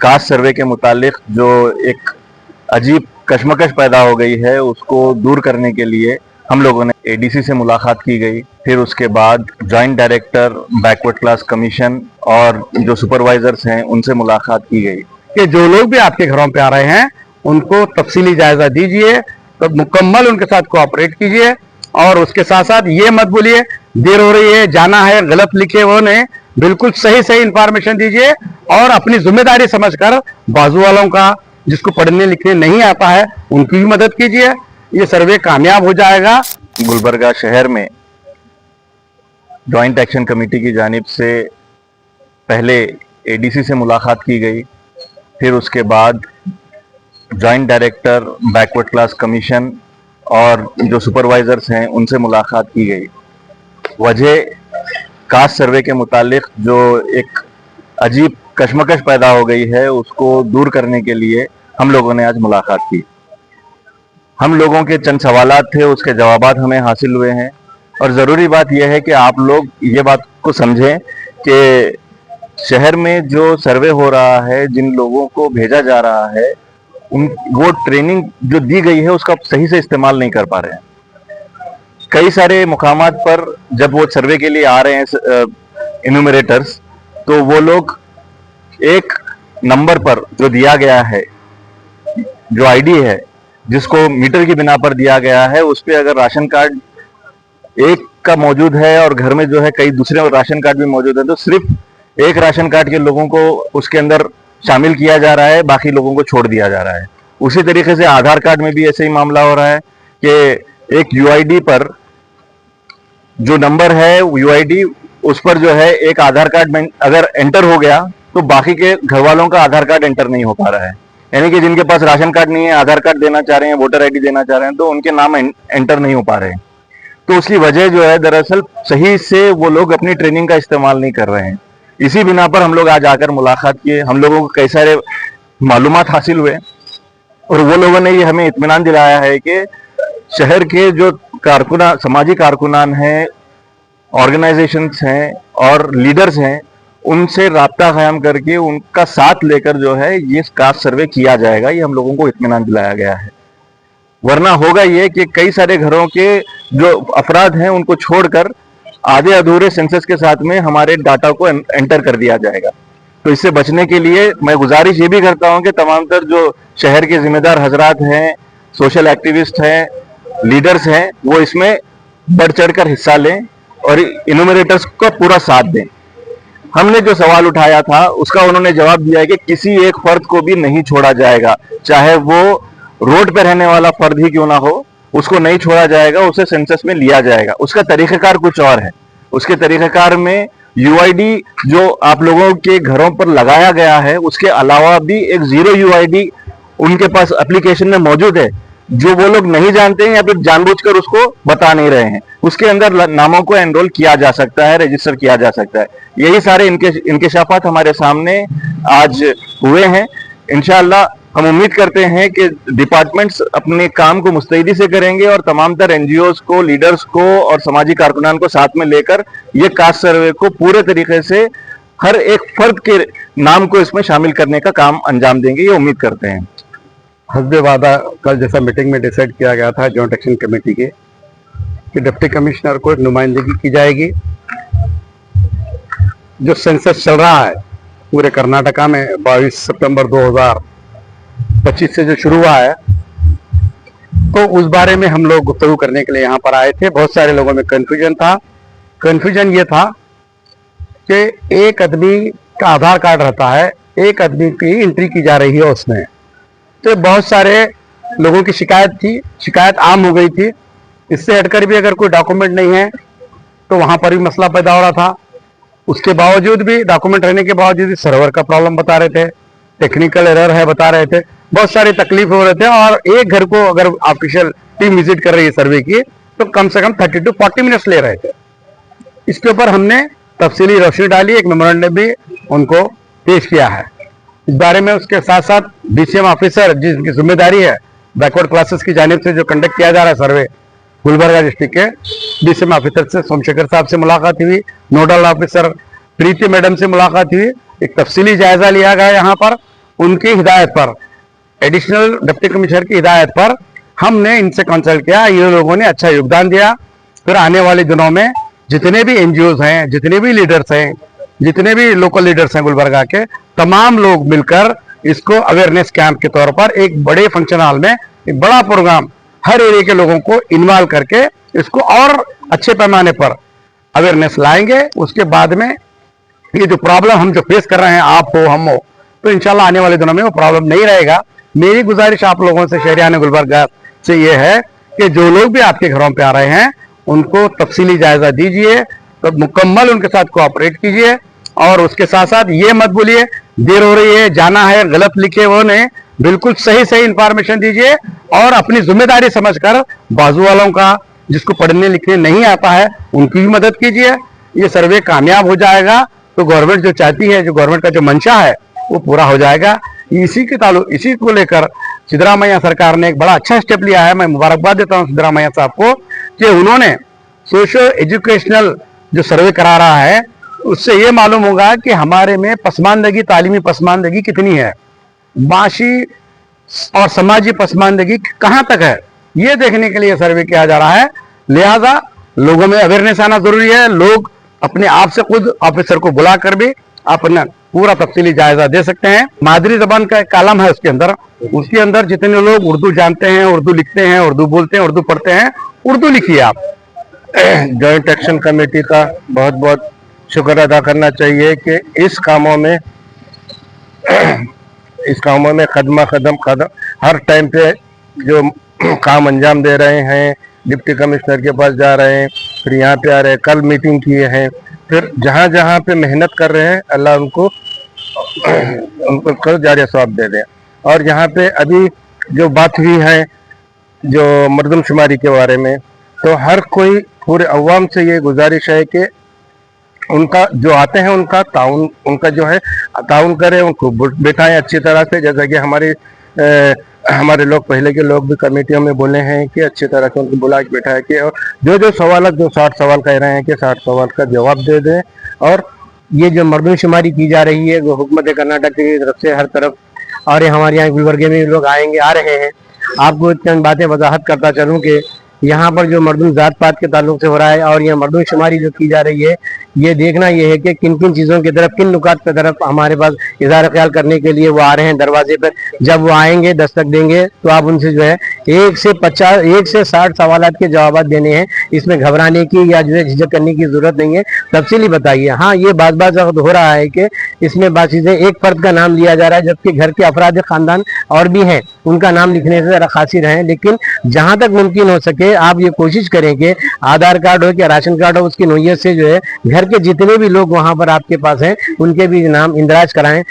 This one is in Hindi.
कास्ट सर्वे के मुतालिक जो एक अजीब कशमकश पैदा हो गई है उसको दूर करने के लिए हम लोगों ने एडीसी से मुलाकात की गई। फिर उसके बाद joint director backward class commission और जो सुपरवाइजर्स हैं उनसे मुलाकात की गई कि जो लोग भी आपके घरों पे आ रहे हैं उनको तफसीली जायजा दीजिए, तो मुकम्मल उनके साथ कोऑपरेट कीजिए और उसके साथ साथ ये मत बोलिए देर हो रही है, जाना है, गलत लिखे वो नहीं, बिल्कुल सही सही इंफॉर्मेशन दीजिए और अपनी जिम्मेदारी समझकर बाजू वालों का जिसको पढ़ने लिखने नहीं आता है उनकी भी मदद कीजिए। ये सर्वे कामयाब हो जाएगा। गुलबर्गा शहर में जॉइंट एक्शन कमेटी की जानिब से पहले एडीसी से मुलाकात की गई, फिर उसके बाद joint director backward class commission और जो सुपरवाइजर्स हैं उनसे मुलाकात की गई। वजह कास्ट सर्वे के मुतालिक जो एक अजीब कशमकश पैदा हो गई है उसको दूर करने के लिए हम लोगों ने आज मुलाकात की। हम लोगों के चंद सवालात थे, उसके जवाबात हमें हासिल हुए हैं और ज़रूरी बात यह है कि आप लोग ये बात को समझें कि शहर में जो सर्वे हो रहा है, जिन लोगों को भेजा जा रहा है, वो ट्रेनिंग जो दी गई है उसका सही से इस्तेमाल नहीं कर पा रहे हैं। कई सारे मुकामात पर जब वो सर्वे के लिए आ रहे हैं इन्यूमरेटर्स, तो वो लोग एक नंबर पर जो दिया गया है, जो आईडी है जिसको मीटर की बिना पर दिया गया है, उस पे अगर राशन कार्ड एक का मौजूद है और घर में जो है कई दूसरे राशन कार्ड भी मौजूद है, तो सिर्फ एक राशन कार्ड के लोगों को उसके अंदर शामिल किया जा रहा है, बाकी लोगों को छोड़ दिया जा रहा है। उसी तरीके से आधार कार्ड में भी ऐसे ही मामला हो रहा है कि एक यूआईडी पर जो नंबर है यूआईडी, उस पर जो है एक आधार कार्ड अगर एंटर हो गया तो बाकी के घर वालों का आधार कार्ड एंटर नहीं हो पा रहा है। यानी कि जिनके पास राशन कार्ड नहीं है, आधार कार्ड देना चाह रहे हैं, वोटर आईडी देना चाह रहे हैं, तो उनके नाम एंटर नहीं हो पा रहे हैं। तो उसकी वजह जो है दरअसल सही से वो लोग अपनी ट्रेनिंग का इस्तेमाल नहीं कर रहे हैं। इसी बिना पर हम लोग आज आकर मुलाकात किए। हम लोगों को कई सारे मालूमात हासिल हुए और वो लोगों ने ये हमें इत्मीनान दिलाया है कि शहर के जो कारकुनान, समाजी कारकुनान हैं, ऑर्गेनाइजेशंस हैं और लीडर्स हैं, उनसे राब्ता कायम करके उनका साथ लेकर जो है ये कास्ट सर्वे किया जाएगा। ये हम लोगों को इत्मीनान दिलाया गया है। वरना होगा ये कि कई सारे घरों के जो अफराद हैं उनको छोड़कर आधे अधूरे सेंसस के साथ में हमारे डाटा को एंटर कर दिया जाएगा। तो इससे बचने के लिए मैं गुजारिश ये भी करता हूं कि तमाम तर जो शहर के जिम्मेदार हजरात हैं, सोशल एक्टिविस्ट हैं, लीडर्स हैं, वो इसमें बढ़ चढ़कर हिस्सा लें और इन्यूमरेटर्स का पूरा साथ दें। हमने जो सवाल उठाया था उसका उन्होंने जवाब दिया है कि किसी एक फर्द को भी नहीं छोड़ा जाएगा, चाहे वो रोड पर रहने वाला फर्द ही क्यों ना हो, उसको नहीं छोड़ा जाएगा, उसे सेंसस में लिया जाएगा। उसका तरीकाकार कुछ और है। उसके तरीकाकार में यूआईडी जो आप लोगों के घरों पर लगाया गया है, उसके अलावा भी एक जीरो यूआईडी उनके पास एप्लीकेशन में मौजूद है, जो वो लोग नहीं जानते हैं या फिर जानबूझकर उसको बता नहीं रहे हैं। उसके अंदर नामों को एनरोल किया जा सकता है, रजिस्टर किया जा सकता है। यही सारे इंकेशाफात हमारे सामने आज हुए हैं। इंशाअल्लाह हम उम्मीद करते हैं कि डिपार्टमेंट्स अपने काम को मुस्तैदी से करेंगे और तमाम तर एनजीओज को, लीडर्स को और समाजी कारकुनान को साथ में लेकर ये कास्ट सर्वे को पूरे तरीके से हर एक फर्द के नाम को इसमें शामिल करने का काम अंजाम देंगे, ये उम्मीद करते हैं। हस्बे वादा कल जैसा मीटिंग में डिसाइड किया गया था जॉइंट एक्शन कमेटी के कि डिप्टी कमिश्नर को एक नुमाइंदगी की जाएगी। जो सेंसस चल रहा है पूरे कर्नाटका में 22 सितंबर 2025 से जो शुरू हुआ है, तो उस बारे में हम लोग गुफ्तगू करने के लिए यहाँ पर आए थे। बहुत सारे लोगों में कंफ्यूजन था। कंफ्यूजन ये था कि एक आदमी का आधार कार्ड रहता है, एक आदमी की एंट्री की जा रही है उसमें, तो बहुत सारे लोगों की शिकायत थी, शिकायत आम हो गई थी। इससे हटकर भी अगर कोई डॉक्यूमेंट नहीं है तो वहां पर भी मसला पैदा हो रहा था। उसके बावजूद भी, डॉक्यूमेंट रहने के बावजूद भी सर्वर का प्रॉब्लम बता रहे थे, टेक्निकल एरर है बता रहे थे, बहुत सारी तकलीफ हो रहे थे। और एक घर को अगर ऑफिशियल टीम विजिट कर रही है सर्वे की, तो कम से कम 30 to 40 मिनट्स ले रहे थे। इसके ऊपर हमने तफसीली रोशनी डाली, एक मेमोरेंडम भी उनको पेश किया है इस बारे में। उसके साथ साथ डीसीएम ऑफिसर जिनकी जिम्मेदारी है बैकवर्ड क्लासेस की जानिब से जो कंडक्ट किया जा रहा है सर्वे गुलबर्गा डिस्ट्रिक्ट के, डीसीएम ऑफिसर से सोमशेखर साहब से मुलाकात हुई, नोडल ऑफिसर प्रीति मैडम से मुलाकात हुई, एक तफसीली जायजा लिया गया यहाँ पर उनकी हिदायत पर, एडिशनल डिप्टी कमिश्नर की हिदायत पर हमने इनसे कंसल्ट किया, ये लोगों ने अच्छा योगदान दिया। फिर आने वाले दिनों में जितने भी एनजीओज हैं, जितने भी लीडर्स हैं, जितने भी लोकल लीडर्स हैं गुलबर्गा के, तमाम लोग मिलकर इसको अवेयरनेस कैंप के तौर पर एक बड़े फंक्शन हॉल में एक बड़ा प्रोग्राम हर एरिया के लोगों को इन्वॉल्व करके इसको और अच्छे पैमाने पर अवेयरनेस लाएंगे। उसके बाद में ये जो प्रॉब्लम हम जो फेस कर रहे हैं, आप हो हम हो, तो इंशाल्लाह आने वाले दिनों में वो प्रॉब्लम नहीं रहेगा। मेरी गुजारिश आप लोगों से, शहरियान गुलबर्गा से, ये है कि जो लोग भी आपके घरों पे आ रहे हैं उनको तफसीली जायजा दीजिए, तो मुकम्मल उनके साथ कोऑपरेट कीजिए। और उसके साथ साथ ये मत बोलिए देर हो रही है, जाना है, गलत लिखे वो नहीं, बिल्कुल सही सही इंफॉर्मेशन दीजिए और अपनी जिम्मेदारी समझकर बाजू वालों का, जिसको पढ़ने लिखने नहीं आता है, उनकी भी मदद कीजिए। ये सर्वे कामयाब हो जाएगा तो गवर्नमेंट जो चाहती है, जो गवर्नमेंट का जो मंशा है, वो पूरा हो जाएगा। इसी को लेकर सिद्धरामैया सरकार ने एक बड़ा अच्छा स्टेप लिया है। मैं मुबारकबाद देता हूँ सिद्धरामैया साहब को कि उन्होंने सोशो एजुकेशनल जो सर्वे करा रहा है, उससे ये मालूम होगा कि हमारे में पसमानदगी, तालीमी पसमानदगी कितनी है, माशी और समाजी पसमानदगी कहाँ तक है, ये देखने के लिए सर्वे किया जा रहा है। लिहाजा लोगों में अवेयरनेस आना जरूरी है। लोग अपने आप से खुद ऑफिसर को बुलाकर भी अपना पूरा तफसीली जायजा दे सकते हैं। मादरी जबान का एक कालम है उसके अंदर जितने लोग उर्दू जानते हैं, उर्दू लिखते हैं, उर्दू बोलते हैं, उर्दू पढ़ते हैं, उर्दू लिखिए आप। जॉइंट एक्शन कमेटी का बहुत बहुत शुक्र अदा करना चाहिए कि इस कामों में कदम हर टाइम पे जो काम अंजाम दे रहे हैं, डिप्टी कमिश्नर के पास जा रहे हैं, फिर यहाँ पे आ रहे हैं, कल मीटिंग किए हैं, फिर जहाँ जहाँ पे मेहनत कर रहे हैं, अल्लाह उनको जारिया सवाब दे दें। और यहाँ पे अभी जो बात हुई है जो मरदमशुमारी के बारे में, तो हर कोई, पूरे अवाम से ये गुजारिश है कि उनका जो आते हैं उनका ताउन, उनका जो है ताउन करें, उनको बैठाएं अच्छी तरह से। जैसा कि हमारे लोग, पहले के लोग भी कमेटियों में बोले हैं कि अच्छी तरह से उनको बुला के बैठाए कि और जो 60 सवाल कह रहे हैं कि 60 सवाल का जवाब दे दें। और ये जो मरदमशुमारी की जा रही है हुकूमत कर्नाटक की तरफ से हर तरफ, और ये हमारे यहाँ गुलबर्गे में लोग आएंगे, आ रहे हैं। आपको चंद बातें वजाहत करता चलूँ कि यहाँ पर जो मरदम जात पात के ताल्लुक से हो रहा है और यह मरदमशुमारी जो की जा रही है, ये देखना ये है कि किन किन चीज़ों की तरफ, किन नुकात की तरफ हमारे पास इज़हार ख्याल करने के लिए वो आ रहे हैं दरवाजे पर। जब वो आएंगे, दस्तक देंगे, तो आप उनसे जो है 1 से 60 सवालात के जवाब देने हैं। इसमें घबराने की या जो है झिझक करने की जरूरत नहीं है, तफसीली बताइए। हाँ, ये बात वक्त हो रहा है कि इसमें बात चीज़ें एक फर्द का नाम लिया जा रहा है, जबकि घर के अफराद खानदान और भी हैं, उनका नाम लिखने से ज़रा खासी रहें। लेकिन जहाँ तक मुमकिन हो सके आप ये कोशिश करें कि आधार कार्ड हो या राशन कार्ड हो, उसकी नोयत से जो है घर के जितने भी लोग वहाँ पर आपके पास हैं उनके भी नाम इंदराज कराएं।